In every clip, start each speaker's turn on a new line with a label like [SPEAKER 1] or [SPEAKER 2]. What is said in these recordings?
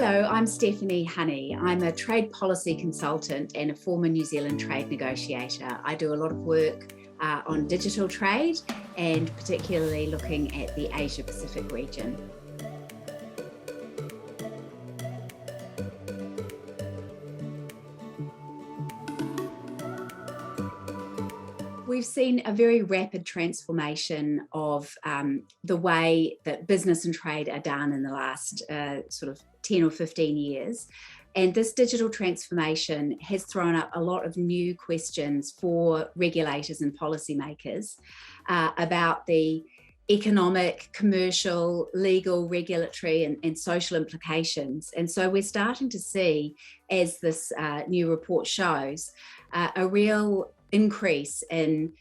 [SPEAKER 1] Hello, I'm Stephanie Honey. I'm a trade policy consultant and a former New Zealand trade negotiator. I do a lot of work on digital trade and particularly looking at the Asia Pacific region. We've seen a very rapid transformation of the way that business and trade are done in the last sort of 10 or 15 years. And this digital transformation has thrown up a lot of new questions for regulators and policymakers about the economic, commercial, legal, regulatory and social implications. And so we're starting to see, as this new report shows, a real increase in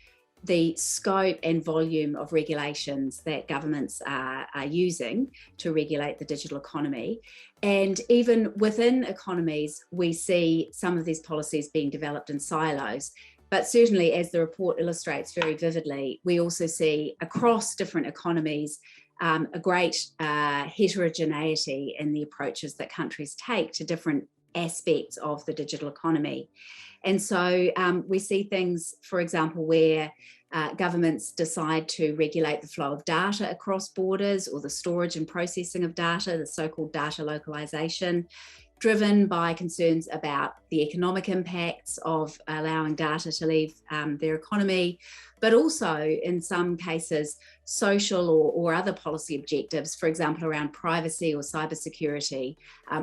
[SPEAKER 1] the scope and volume of regulations that governments are using to regulate the digital economy. And even within economies, we see some of these policies being developed in silos. But certainly, as the report illustrates very vividly, we also see across different economies a great heterogeneity in the approaches that countries take to different aspects of the digital economy. And so we see things, for example, where governments decide to regulate the flow of data across borders or the storage and processing of data, the so-called data localization, driven by concerns about the economic impacts of allowing data to leave their economy, but also in some cases social or other policy objectives, for example, around privacy or cybersecurity,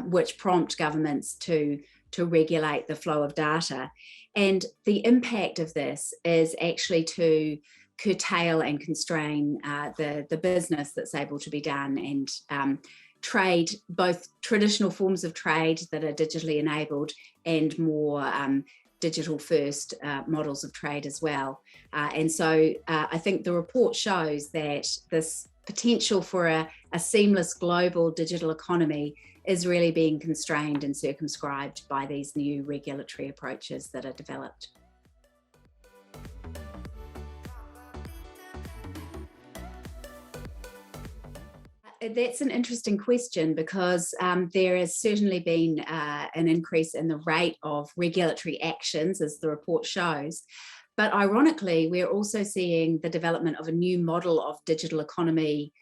[SPEAKER 1] which prompt governments to regulate the flow of data. And the impact of this is actually to curtail and constrain the business that's able to be done and trade, both traditional forms of trade that are digitally enabled and more digital first models of trade as well. And so I think the report shows that this potential for a seamless global digital economy is really being constrained and circumscribed by these new regulatory approaches that are developed. That's an interesting question because there has certainly been an increase in the rate of regulatory actions, as the report shows. But ironically, we're also seeing the development of a new model of digital economy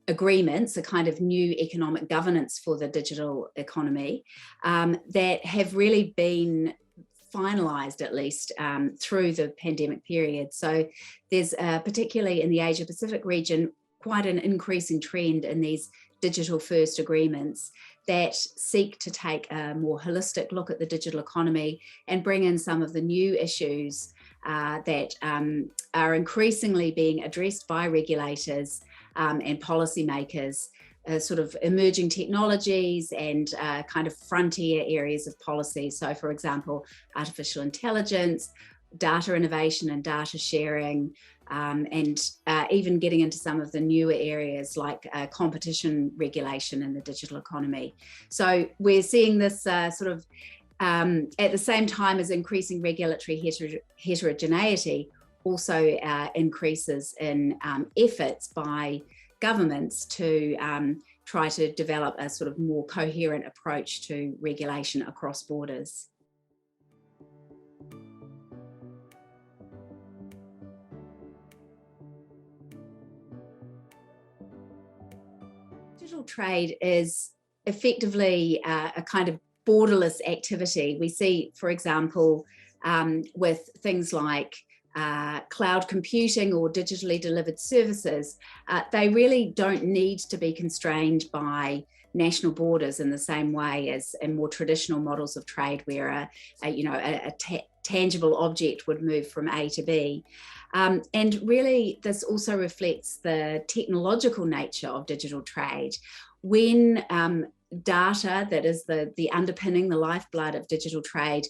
[SPEAKER 1] agreements, a kind of new economic governance for the digital economy that have really been finalised, at least through the pandemic period. So there's particularly in the Asia Pacific region, quite an increasing trend in these digital first agreements that seek to take a more holistic look at the digital economy and bring in some of the new issues that are increasingly being addressed by regulators and policymakers, sort of emerging technologies and kind of frontier areas of policy. So, for example, artificial intelligence, data innovation and data sharing, and even getting into some of the newer areas like competition regulation in the digital economy. So we're seeing this sort of at the same time as increasing regulatory heterogeneity, also increases in efforts by governments to try to develop a sort of more coherent approach to regulation across borders. Digital trade is effectively a kind of borderless activity. We see, for example, with things like cloud computing or digitally delivered services, they really don't need to be constrained by national borders in the same way as in more traditional models of trade where a tangible object would move from A to B. And really, this also reflects the technological nature of digital trade. When data that is the underpinning, the lifeblood of digital trade,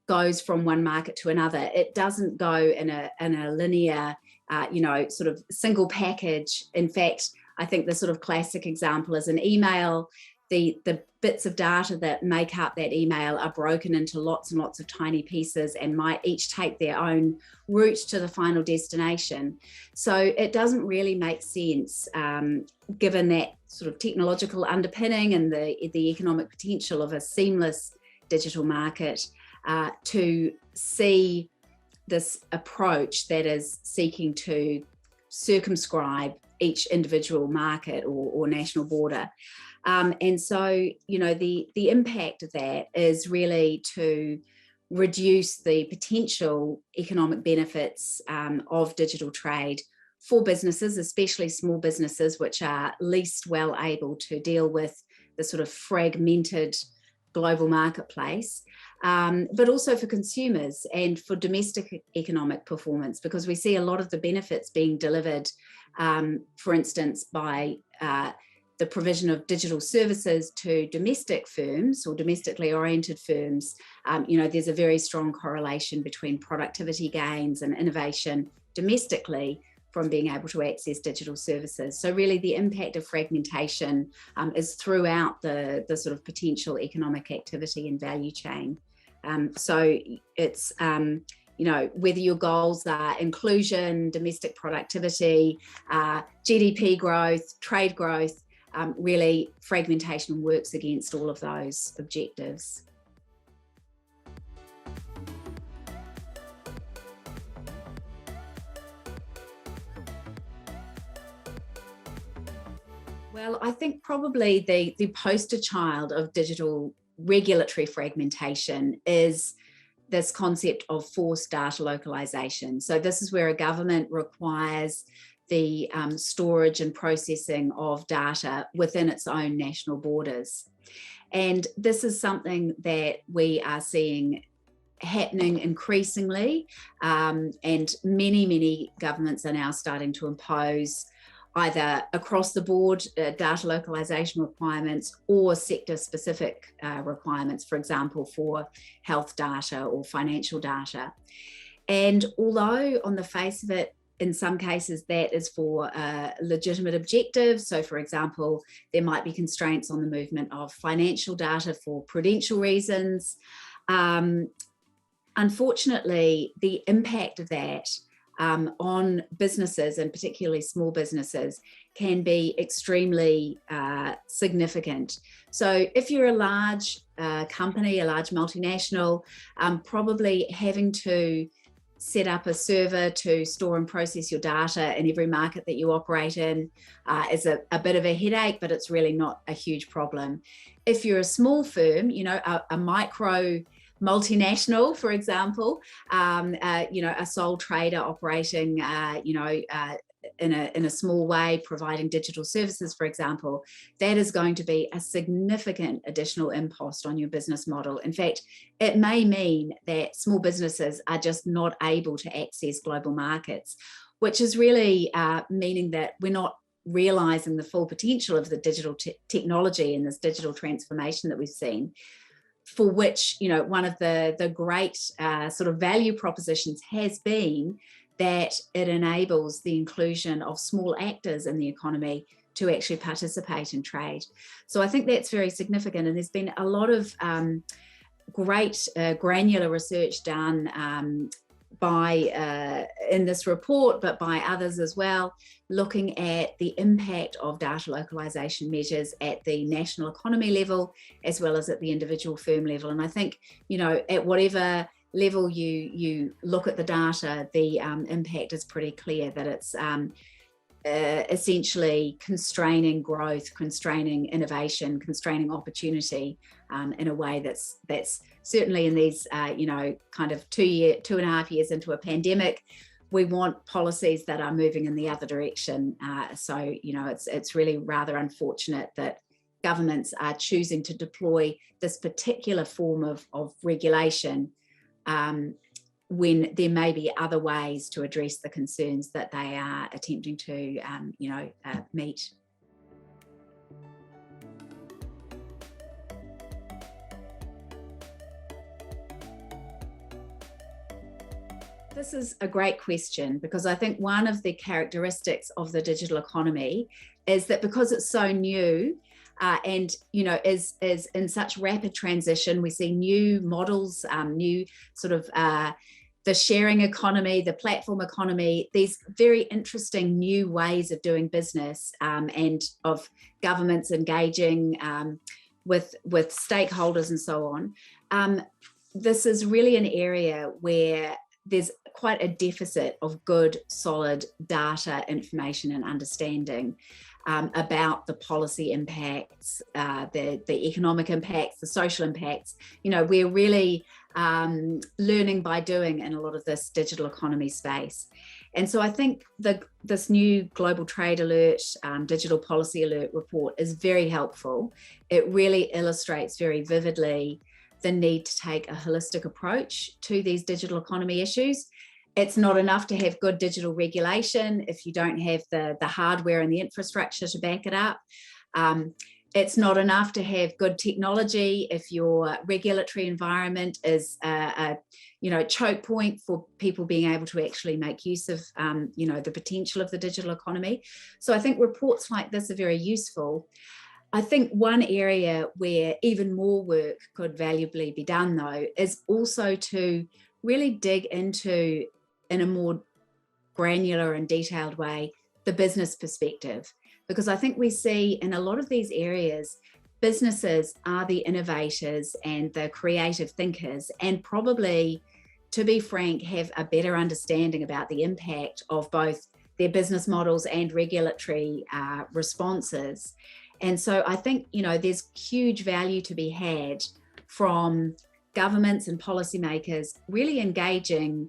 [SPEAKER 1] goes from one market to another, it doesn't go in a linear, sort of single package. In fact, I think the sort of classic example is an email the bits of data that make up that email are broken into lots and lots of tiny pieces and might each take their own route to the final destination. So it doesn't really make sense, given that sort of technological underpinning and the economic potential of a seamless digital market, to see this approach that is seeking to circumscribe each individual market or national border. And so, the impact of that is really to reduce the potential economic benefits of digital trade for businesses, especially small businesses, which are least well able to deal with the sort of fragmented global marketplace, but also for consumers and for domestic economic performance, because we see a lot of the benefits being delivered, for instance, by the provision of digital services to domestic firms or domestically oriented firms. There's a very strong correlation between productivity gains and innovation domestically from being able to access digital services. So really the impact of fragmentation is throughout the sort of potential economic activity and value chain. So it's, whether your goals are inclusion, domestic productivity, GDP growth, trade growth, really fragmentation works against all of those objectives. Well, I think probably the poster child of digital regulatory fragmentation is this concept of forced data localization. So this is where a government requires the storage and processing of data within its own national borders. And this is something that we are seeing happening increasingly, and many governments are now starting to impose either across the board data localization requirements or sector specific requirements, for example, for health data or financial data. And although on the face of it, in some cases that is for legitimate objectives. So for example, there might be constraints on the movement of financial data for prudential reasons. Unfortunately, the impact of that on businesses, and particularly small businesses, can be extremely significant. So if you're a large company, a large multinational, probably having to set up a server to store and process your data in every market that you operate in is a bit of a headache, but it's really not a huge problem. If you're a small firm, a micro multinational, for example, a sole trader operating, in a small way, providing digital services, for example, that is going to be a significant additional impost on your business model. In fact, it may mean that small businesses are just not able to access global markets, which is really meaning that we're not realizing the full potential of the digital technology and this digital transformation that we've seen, for which, one of the great sort of value propositions has been that it enables the inclusion of small actors in the economy to actually participate in trade. So I think that's very significant. And there's been a lot of great granular research done by in this report, but by others as well, looking at the impact of data localization measures at the national economy level, as well as at the individual firm level. And I think, at whatever level you look at the data, the impact is pretty clear that it's essentially constraining growth, constraining innovation, constraining opportunity in a way that's certainly in these, kind of 2.5 years into a pandemic, we want policies that are moving in the other direction. So, it's really rather unfortunate that governments are choosing to deploy this particular form of regulation when there may be other ways to address the concerns that they are attempting to, meet. This is a great question, because I think one of the characteristics of the digital economy is that because it's so new, and is in such rapid transition. We see new models, new sort of the sharing economy, the platform economy, these very interesting new ways of doing business, and of governments engaging with stakeholders and so on. This is really an area where there's quite a deficit of good, solid data, information, and understanding about the policy impacts, the economic impacts, the social impacts. We're really learning by doing in a lot of this digital economy space. And so I think this new Global Trade Alert, Digital Policy Alert report is very helpful. It really illustrates very vividly the need to take a holistic approach to these digital economy issues. It's not enough to have good digital regulation if you don't have the hardware and the infrastructure to back it up. It's not enough to have good technology if your regulatory environment is a choke point for people being able to actually make use of the potential of the digital economy. So I think reports like this are very useful. I think one area where even more work could valuably be done, though, is also to really dig into, in a more granular and detailed way, the business perspective. Because I think we see in a lot of these areas, businesses are the innovators and the creative thinkers, and probably, to be frank, have a better understanding about the impact of both their business models and regulatory responses. And so I think, there's huge value to be had from governments and policymakers really engaging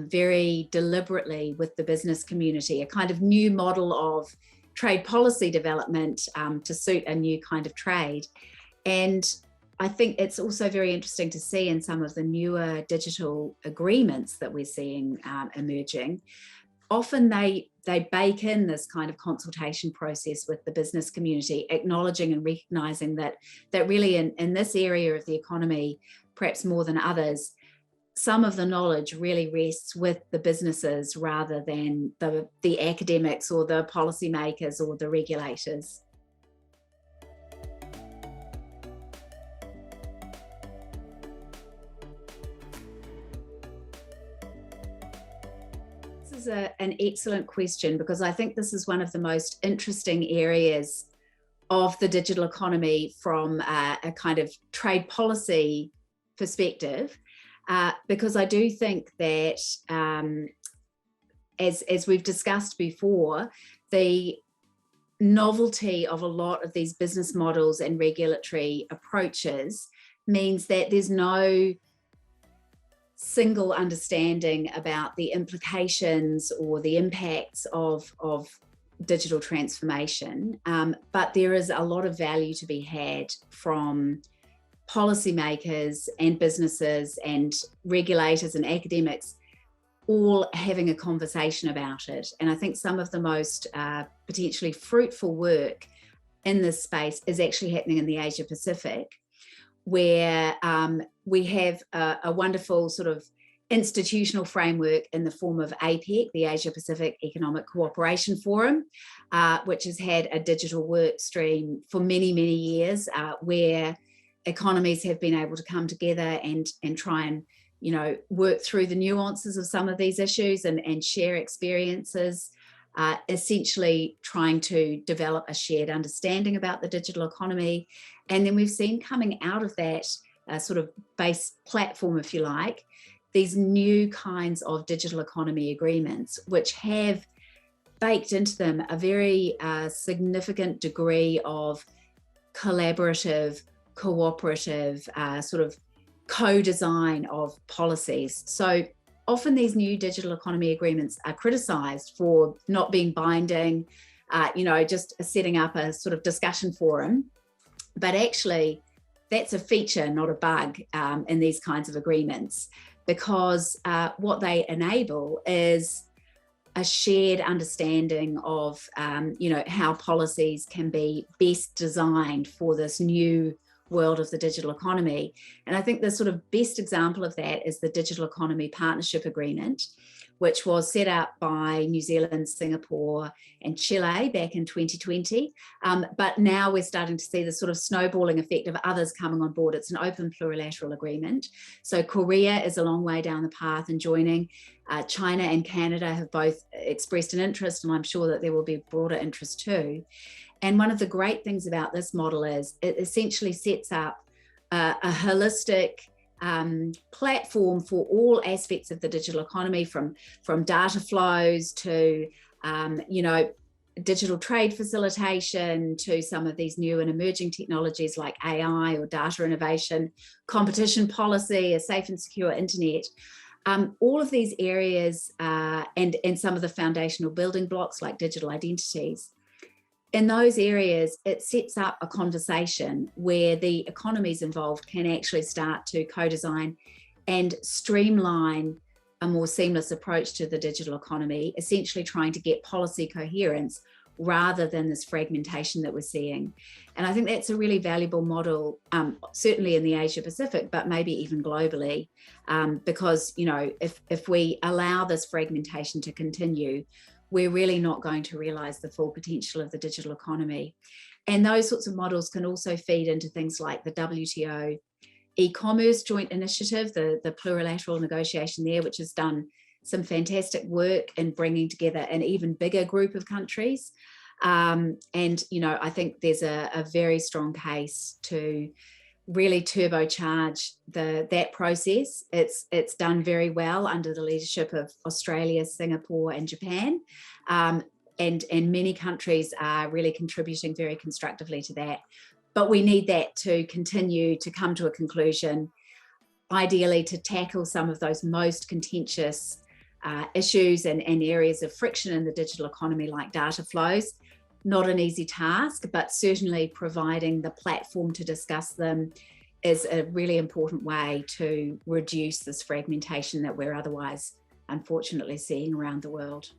[SPEAKER 1] very deliberately with the business community, a kind of new model of trade policy development to suit a new kind of trade. And I think it's also very interesting to see in some of the newer digital agreements that we're seeing emerging. Often they bake in this kind of consultation process with the business community, acknowledging and recognizing that really in this area of the economy, perhaps more than others, some of the knowledge really rests with the businesses rather than the academics or the policymakers or the regulators. This is an excellent question, because I think this is one of the most interesting areas of the digital economy from a kind of trade policy perspective. Because I do think that, as we've discussed before, the novelty of a lot of these business models and regulatory approaches means that there's no single understanding about the implications or the impacts of digital transformation. But there is a lot of value to be had from policymakers and businesses and regulators and academics all having a conversation about it. And I think some of the most potentially fruitful work in this space is actually happening in the Asia Pacific, where we have a wonderful sort of institutional framework in the form of APEC, the Asia Pacific Economic Cooperation Forum, which has had a digital work stream for many, many years, where economies have been able to come together and try and work through the nuances of some of these issues and share experiences, essentially trying to develop a shared understanding about the digital economy. And then we've seen coming out of that sort of base platform, if you like, these new kinds of digital economy agreements, which have baked into them a very significant degree of collaborative, cooperative, sort of co-design of policies. So often these new digital economy agreements are criticised for not being binding, just setting up a sort of discussion forum. But actually, that's a feature, not a bug, in these kinds of agreements, because what they enable is a shared understanding of, how policies can be best designed for this new world of the digital economy. And I think the sort of best example of that is the Digital Economy Partnership Agreement, which was set up by New Zealand, Singapore, and Chile back in 2020. But now we're starting to see the sort of snowballing effect of others coming on board. It's an open plurilateral agreement. So Korea is a long way down the path and joining. China and Canada have both expressed an interest, and I'm sure that there will be broader interest too. And one of the great things about this model is it essentially sets up a holistic platform for all aspects of the digital economy, from data flows to digital trade facilitation, to some of these new and emerging technologies like AI or data innovation, competition policy, a safe and secure internet. All of these areas and some of the foundational building blocks like digital identities. In those areas, it sets up a conversation where the economies involved can actually start to co-design and streamline a more seamless approach to the digital economy, essentially trying to get policy coherence rather than this fragmentation that we're seeing. And I think that's a really valuable model, certainly in the Asia Pacific, but maybe even globally, because, if we allow this fragmentation to continue, we're really not going to realize the full potential of the digital economy. And those sorts of models can also feed into things like the WTO e-commerce joint initiative, the plurilateral negotiation there, which has done some fantastic work in bringing together an even bigger group of countries. I think there's a very strong case to really turbocharge that process. It's done very well under the leadership of Australia, Singapore, and Japan. And many countries are really contributing very constructively to that. But we need that to continue to come to a conclusion, ideally to tackle some of those most contentious issues and areas of friction in the digital economy, like data flows. Not an easy task, but certainly providing the platform to discuss them is a really important way to reduce this fragmentation that we're otherwise, unfortunately, seeing around the world.